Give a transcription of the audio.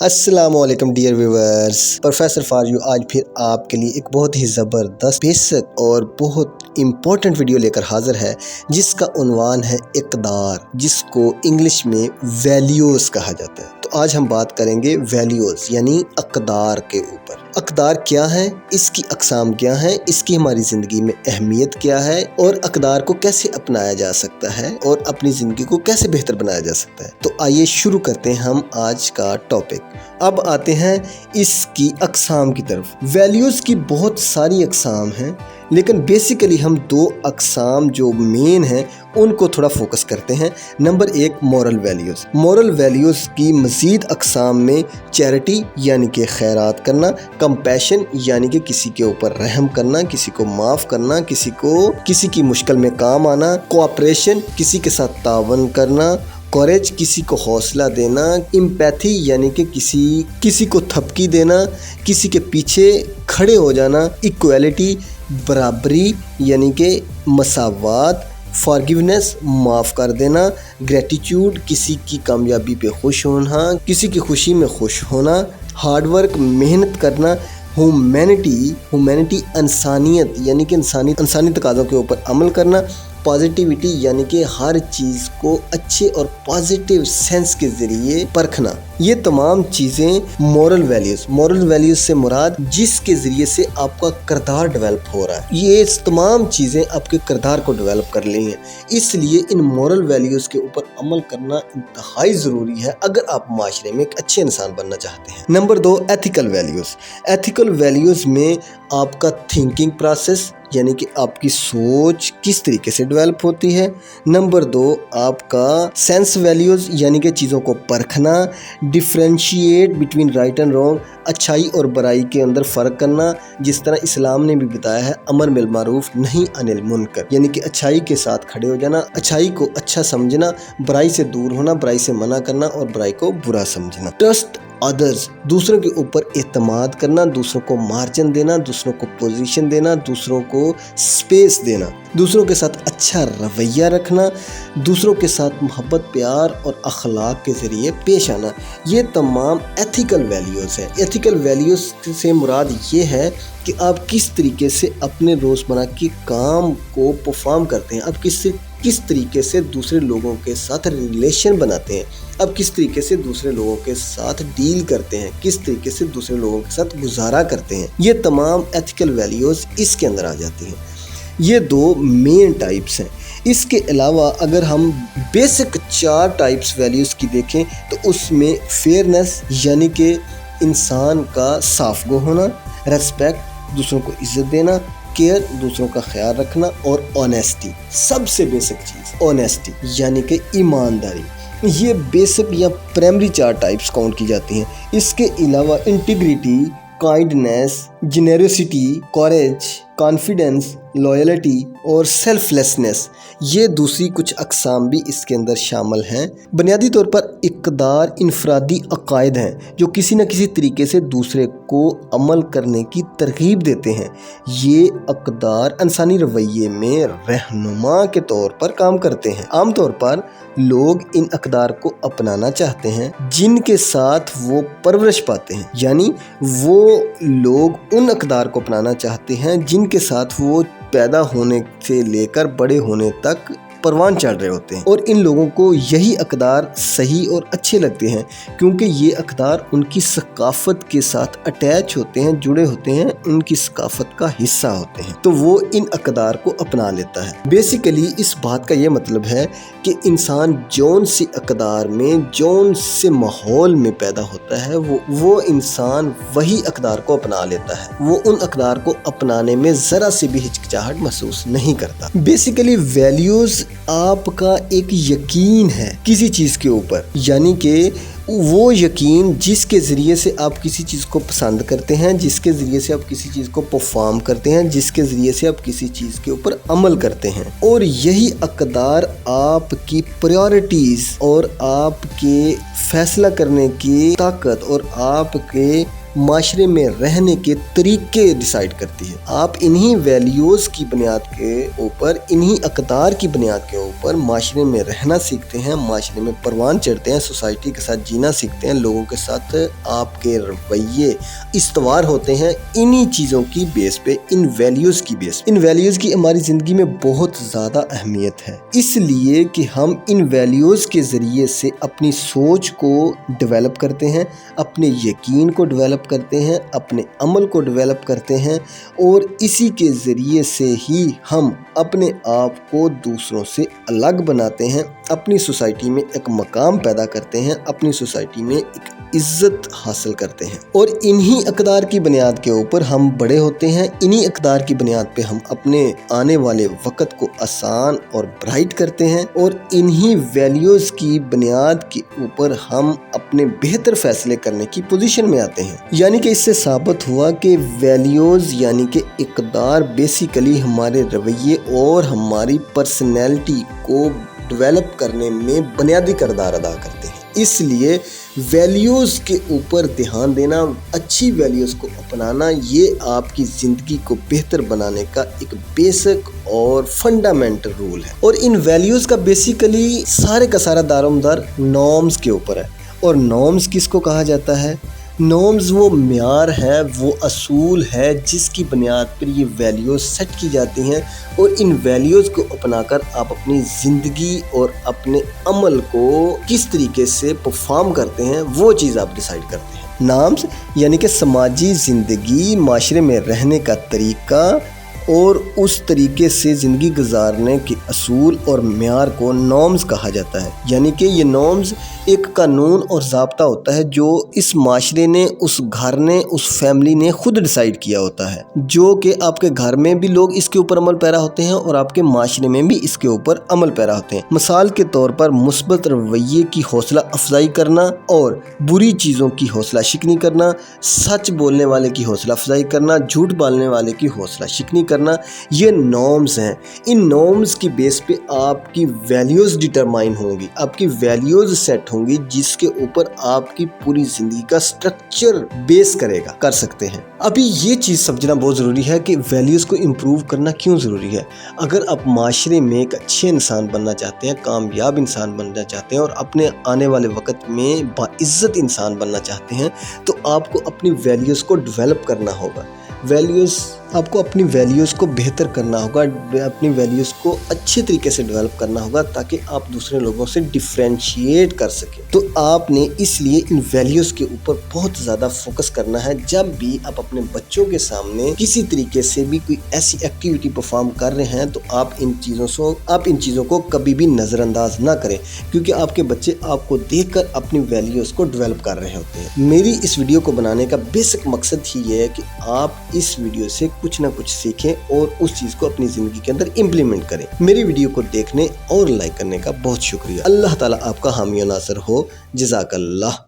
अस्सलाम वालेकुम dear viewers, professor for you आज फिर आपके लिए एक बहुत ही ज़बरदस्त बेसिक और बहुत इम्पोर्टेंट वीडियो लेकर हाज़िर है, जिसका उन्वान है इक़दार, जिसको इंग्लिश में वैल्यूज़ कहा जाता है। तो आज हम बात करेंगे वैल्यूज़ यानी अक़दार के ऊपर। अक़दार क्या है, इसकी अक़साम क्या है, इसकी हमारी ज़िंदगी में अहमियत क्या है और अक़दार को कैसे अपनाया जा सकता है और अपनी ज़िंदगी को कैसे बेहतर बनाया जा सकता है। तो आइए शुरू करते हैं हम आज का टॉपिक। अब आते हैं इसकी अक़साम की तरफ। वैल्यूज़ की बहुत सारी अक़साम हैं, लेकिन बेसिकली हम दो अक़साम जो मेन हैं उनको थोड़ा फोकस करते हैं। नंबर एक, मॉरल वैल्यूज़। मॉरल वैल्यूज़ की मज़ीद अक़साम में चैरिटी यानी कि खैरात करना, कंपैशन यानी कि किसी के ऊपर रहम करना, किसी को माफ़ करना, किसी की मुश्किल में काम आना, कोऑपरेशन किसी के साथ तावन करना, करेज किसी को हौसला देना, एम्पैथी यानी कि किसी को थपकी देना, किसी के पीछे खड़े हो जाना, इक्वालिटी बराबरी यानी कि मसावात, फॉरगिवनेस माफ़ कर देना, ग्रेटिट्यूड किसी की कामयाबी पे खुश होना, किसी की खुशी में खुश होना, हार्ड वर्क मेहनत करना, ह्यूमैनिटी इंसानियत यानी कि इंसानी तकाज़ों के ऊपर अमल करना, पॉजिटिविटी यानी कि हर चीज़ को अच्छे और पॉजिटिव सेंस के ज़रिए परखना। ये तमाम चीज़ें मॉरल वैल्यूज़ से मुराद जिसके ज़रिए से आपका किरदार डेवलप हो रहा है। ये तमाम चीज़ें आपके किरदार को डेवलप कर ली हैं, इसलिए इन मॉरल वैल्यूज़ के ऊपर अमल करना इंतहाई ज़रूरी है अगर आप माशरे में एक अच्छे इंसान बनना चाहते हैं। नंबर दो, एथिकल वैल्यूज़। एथिकल वैल्यूज़ में आपका थिंकिंग प्रोसेस यानी कि आपकी सोच किस तरीके से डेवलप होती है। नंबर दो, आपका सेंस वैल्यूज़ यानी कि चीज़ों को परखना, differentiate between right and wrong, अच्छाई और बुराई के अंदर फ़र्क करना, जिस तरह इस्लाम ने भी बताया है अमर बिल मारूफ नहीं अनिल मुनकर, यानी कि अच्छाई के साथ खड़े हो जाना, अच्छाई को अच्छा समझना, बुराई से दूर होना, बुराई से मना करना और बुराई को बुरा समझना। ट्रस्ट अदर्स, दूसरों के ऊपर एतमाद करना, दूसरों को मार्जिन देना, दूसरों को पोजीशन देना, दूसरों को स्पेस देना, दूसरों के साथ अच्छा रवैया रखना, दूसरों के साथ मोहब्बत प्यार और अखलाक के ज़रिए पेश आना। ये तमाम एथिकल वैल्यूज़ हैं। एथिकल वैल्यूज़ से मुराद ये है कि आप किस तरीके से अपने रोज़मर्रा के काम को परफॉर्म करते हैं, आप किस तरीके से दूसरे लोगों के साथ रिलेशन बनाते हैं, अब किस तरीके से दूसरे लोगों के साथ डील करते हैं, किस तरीके से दूसरे लोगों के साथ गुजारा करते हैं। ये तमाम एथिकल वैल्यूज़ इसके अंदर आ जाती हैं। ये दो मेन टाइप्स हैं। इसके अलावा अगर हम बेसिक 4 टाइप्स वैल्यूज़ की देखें तो उसमें फेयरनेस यानी कि इंसान का साफ गो होना, रेस्पेक्ट दूसरों को इज्जत देना, केयर दूसरों का ख्याल रखना और ऑनेस्टी, सबसे बेसिक चीज़ ऑनेस्टी यानी कि ईमानदारी। ये बेसिक या प्राइमरी 4 टाइप्स काउंट की जाती हैं। इसके अलावा इंटीग्रिटी, काइंडनेस, जेनरोसिटी, करेज, कॉन्फिडेंस, लॉयल्टी और सेल्फलेसनेस, ये दूसरी कुछ अक़साम भी इसके अंदर शामिल हैं। बुनियादी तौर पर इक़दार इनफरादी अक़ायद हैं जो किसी न किसी तरीके से दूसरे को अमल करने की तरग़ीब देते हैं। ये इक़दार इंसानी रवैये में रहनुमा के तौर पर काम करते हैं। आमतौर पर लोग इन इक़दार को अपनाना चाहते हैं जिनके साथ वो परवरिश पाते हैं, यानी वो लोग उन इक़दार को अपनाना चाहते हैं जिनके साथ वो पैदा होने से लेकर बड़े होने तक परवान चढ़ रहे होते हैं। और इन लोगों को यही इक़दार सही और अच्छे लगते हैं क्योंकि ये इक़दार उनकी सकाफ़त के साथ अटैच होते हैं, जुड़े होते हैं, उनकी सकाफ़त का हिस्सा होते हैं, तो वो इन इक़दार को अपना लेता है। बेसिकली इस बात का ये मतलब है कि इंसान जौन से इक़दार में, जौन से माहौल में पैदा होता है, वो इंसान वही इक़दार को अपना लेता है। वो उन इक़दार को अपनाने में ज़रा से भी हिचकिचाहट महसूस नहीं करता। बेसिकली वैल्यूज़ आपका एक यकीन है किसी चीज़ के ऊपर, यानी कि वो यकीन जिसके ज़रिए से आप किसी चीज़ को पसंद करते हैं, जिसके ज़रिए से आप किसी चीज़ को परफॉर्म करते हैं, जिसके ज़रिए से आप किसी चीज़ के ऊपर अमल करते हैं। और यही इक़दार आपकी प्रायोरिटीज़ और आपके फैसला करने की ताकत और आपके معاشرے میں رہنے کے طریقے ڈیسائیڈ کرتی ہے۔ آپ انہی ویلیوز کی بنیاد کے اوپر، انہی اقدار کی بنیاد کے اوپر معاشرے میں رہنا سیکھتے ہیں، معاشرے میں پروان چڑھتے ہیں، سوسائٹی کے ساتھ جینا سیکھتے ہیں، لوگوں کے ساتھ آپ کے رویے استوار ہوتے ہیں انہی چیزوں کی بیس پہ، ان ویلیوز کی بیس پہ۔ ان ویلیوز کی ہماری زندگی میں بہت زیادہ اہمیت ہے، اس لیے کہ ہم ان ویلیوز کے ذریعے سے اپنی سوچ کو ڈیولپ کرتے ہیں، اپنے یقین کو ڈیولپ کرتے ہیں، اپنے عمل کو ڈیولپ کرتے ہیں، اور اسی کے ذریعے سے ہی ہم اپنے آپ کو دوسروں سے الگ بناتے ہیں، اپنی سوسائٹی میں ایک مقام پیدا کرتے ہیں، اپنی سوسائٹی میں ایک عزت حاصل کرتے ہیں، اور انہی اقدار کی بنیاد کے اوپر ہم بڑے ہوتے ہیں۔ انہی اقدار کی بنیاد پہ ہم اپنے آنے والے وقت کو آسان اور برائٹ کرتے ہیں، اور انہی ویلیوز کی بنیاد کے اوپر ہم اپنے بہتر فیصلے کرنے کی پوزیشن میں آتے ہیں۔ یعنی کہ اس سے ثابت ہوا کہ ویلیوز یعنی کہ اقدار بیسیکلی ہمارے رویے اور ہماری پرسنالٹی کو ڈیولپ کرنے میں بنیادی کردار ادا کرتے ہیں۔ اس لیے ویلیوز کے اوپر دھیان دینا، اچھی ویلیوز کو اپنانا، یہ آپ کی زندگی کو بہتر بنانے کا ایک بیسک اور فنڈامنٹل رول ہے۔ اور ان ویلیوز کا بیسیکلی سارے کا سارا دار و مدار نارمز کے اوپر ہے۔ اور نارمز کس کو کہا جاتا ہے؟ نارمز وہ معیار ہے، وہ اصول ہے جس کی بنیاد پر یہ ویلیوز سیٹ کی جاتی ہیں، اور ان ویلیوز کو اپنا کر آپ اپنی زندگی اور اپنے عمل کو کس طریقے سے پرفارم کرتے ہیں وہ چیز آپ ڈیسائیڈ کرتے ہیں۔ نارمز یعنی کہ سماجی زندگی، معاشرے میں رہنے کا طریقہ اور اس طریقے سے زندگی گزارنے کے اصول اور معیار کو نارمز کہا جاتا ہے۔ یعنی کہ یہ نارمز ایک قانون اور ضابطہ ہوتا ہے جو اس معاشرے نے، اس گھر نے، اس فیملی نے خود ڈیسائیڈ کیا ہوتا ہے، جو کہ آپ کے گھر میں بھی لوگ اس کے اوپر عمل پیرا ہوتے ہیں اور آپ کے معاشرے میں بھی اس کے اوپر عمل پیرا ہوتے ہیں۔ مثال کے طور پر مثبت رویے کی حوصلہ افزائی کرنا اور بری چیزوں کی حوصلہ شکنی کرنا، سچ بولنے والے کی حوصلہ افزائی کرنا، جھوٹ بولنے والے کی حوصلہ شکنی کرنا، یہ نارمز ہیں۔ ان نارمز کی بیس پہ آپ کی ویلیوز ڈٹرمائن ہوں گی، آپ کی ویلیوز سیٹ ہوں گی، جس کے اوپر آپ کی پوری زندگی کا سٹرکچر بیس کر سکتے ہیں۔ ابھی یہ چیز سمجھنا بہت ضروری ہے کہ ویلیوز کو امپروو کرنا کیوں ضروری ہے۔ اگر آپ معاشرے میں ایک اچھے انسان بننا چاہتے ہیں، کامیاب انسان بننا چاہتے ہیں، اور اپنے آنے والے وقت میں باعزت انسان بننا چاہتے ہیں، تو آپ کو اپنی ویلیوز کو ڈیولپ کرنا ہوگا۔ آپ کو اپنی ویلیوز کو بہتر کرنا ہوگا، اپنی ویلیوز کو اچھے طریقے سے ڈیولپ کرنا ہوگا تاکہ آپ دوسرے لوگوں سے ڈیفرینشیٹ کر سکیں۔ تو آپ نے اس لیے ان ویلیوز کے اوپر بہت زیادہ فوکس کرنا ہے۔ جب بھی آپ اپنے بچوں کے سامنے کسی طریقے سے بھی کوئی ایسی ایکٹیویٹی پرفارم کر رہے ہیں تو آپ ان چیزوں کو کبھی بھی نظر انداز نہ کریں، کیونکہ آپ کے بچے آپ کو دیکھ کر اپنی ویلیوز کو ڈیولپ کر رہے ہوتے ہیں۔ میری اس ویڈیو کو بنانے کا بیسک مقصد ہی یہ ہے کہ آپ اس ویڈیو سے کچھ نہ کچھ سیکھیں اور اس چیز کو اپنی زندگی کے اندر امپلیمنٹ کریں۔ میری ویڈیو کو دیکھنے اور لائک کرنے کا بہت شکریہ۔ اللہ تعالیٰ آپ کا حامی و ناصر ہو۔ جزاک اللہ۔